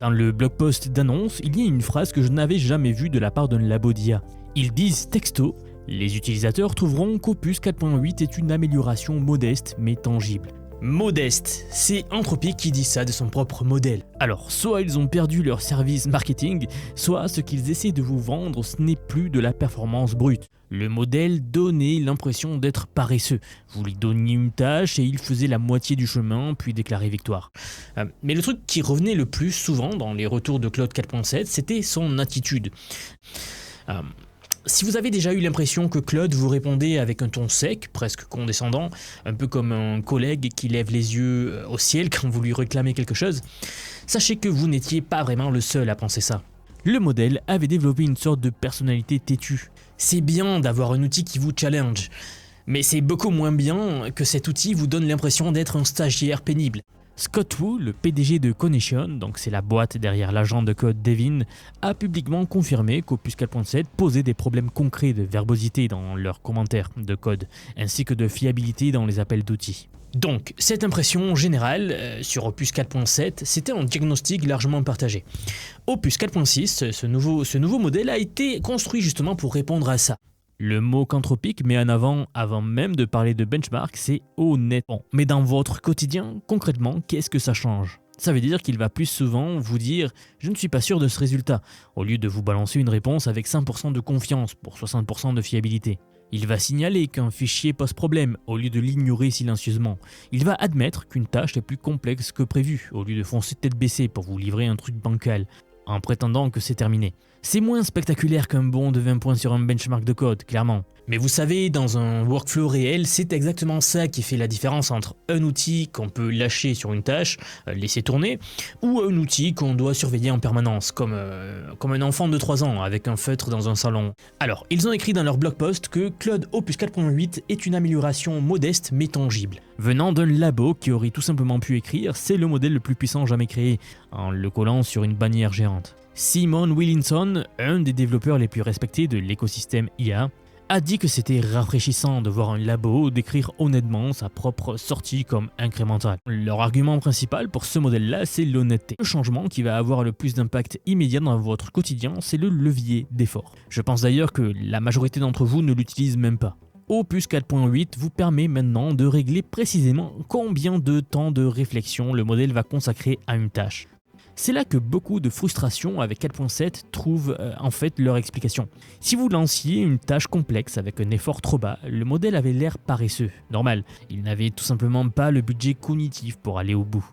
Dans le blog post d'annonce, il y a une phrase que je n'avais jamais vue de la part d'un labo d'IA. Ils disent texto: les utilisateurs trouveront qu'Opus 4.8 est une amélioration modeste mais tangible. Modeste, c'est Anthropic qui dit ça de son propre modèle. Alors, soit ils ont perdu leur service marketing, soit ce qu'ils essaient de vous vendre, ce n'est plus de la performance brute. Le modèle donnait l'impression d'être paresseux. Vous lui donniez une tâche et il faisait la moitié du chemin, puis déclarait victoire. Mais le truc qui revenait le plus souvent dans les retours de Claude 4.7, c'était son attitude. Si vous avez déjà eu l'impression que Claude vous répondait avec un ton sec, presque condescendant, un peu comme un collègue qui lève les yeux au ciel quand vous lui réclamez quelque chose, sachez que vous n'étiez pas vraiment le seul à penser ça. Le modèle avait développé une sorte de personnalité têtue. C'est bien d'avoir un outil qui vous challenge, mais c'est beaucoup moins bien que cet outil vous donne l'impression d'être un stagiaire pénible. Scott Wu, le PDG de Conition, donc c'est la boîte derrière l'agent de code Devin, a publiquement confirmé qu'Opus 4.7 posait des problèmes concrets de verbosité dans leurs commentaires de code, ainsi que de fiabilité dans les appels d'outils. Donc, cette impression générale sur Opus 4.7, c'était un diagnostic largement partagé. Opus 4.6, ce nouveau modèle a été construit justement pour répondre à ça. Le mot qu'Anthropic met en avant même de parler de benchmark, c'est honnête. Bon, mais dans votre quotidien, concrètement, qu'est-ce que ça change ? Ça veut dire qu'il va plus souvent vous dire « je ne suis pas sûr de ce résultat » au lieu de vous balancer une réponse avec 100% de confiance pour 60% de fiabilité. Il va signaler qu'un fichier pose problème au lieu de l'ignorer silencieusement. Il va admettre qu'une tâche est plus complexe que prévu au lieu de foncer tête baissée pour vous livrer un truc bancal en prétendant que c'est terminé. C'est moins spectaculaire qu'un bond de 20 points sur un benchmark de code, clairement. Mais vous savez, dans un workflow réel, c'est exactement ça qui fait la différence entre un outil qu'on peut lâcher sur une tâche, laisser tourner, ou un outil qu'on doit surveiller en permanence, comme un enfant de 3 ans avec un feutre dans un salon. Alors, ils ont écrit dans leur blog post que Claude Opus 4.8 est une amélioration modeste mais tangible. Venant d'un labo qui aurait tout simplement pu écrire « c'est le modèle le plus puissant jamais créé » en le collant sur une bannière géante. Simon Willinson, un des développeurs les plus respectés de l'écosystème IA, a dit que c'était rafraîchissant de voir un labo décrire honnêtement sa propre sortie comme incrémentale. Leur argument principal pour ce modèle-là, c'est l'honnêteté. Le changement qui va avoir le plus d'impact immédiat dans votre quotidien, c'est le levier d'effort. Je pense d'ailleurs que la majorité d'entre vous ne l'utilisent même pas. Opus 4.8 vous permet maintenant de régler précisément combien de temps de réflexion le modèle va consacrer à une tâche. C'est là que beaucoup de frustration avec 4.7 trouvent en fait leur explication. Si vous lanciez une tâche complexe avec un effort trop bas, le modèle avait l'air paresseux. Normal, il n'avait tout simplement pas le budget cognitif pour aller au bout.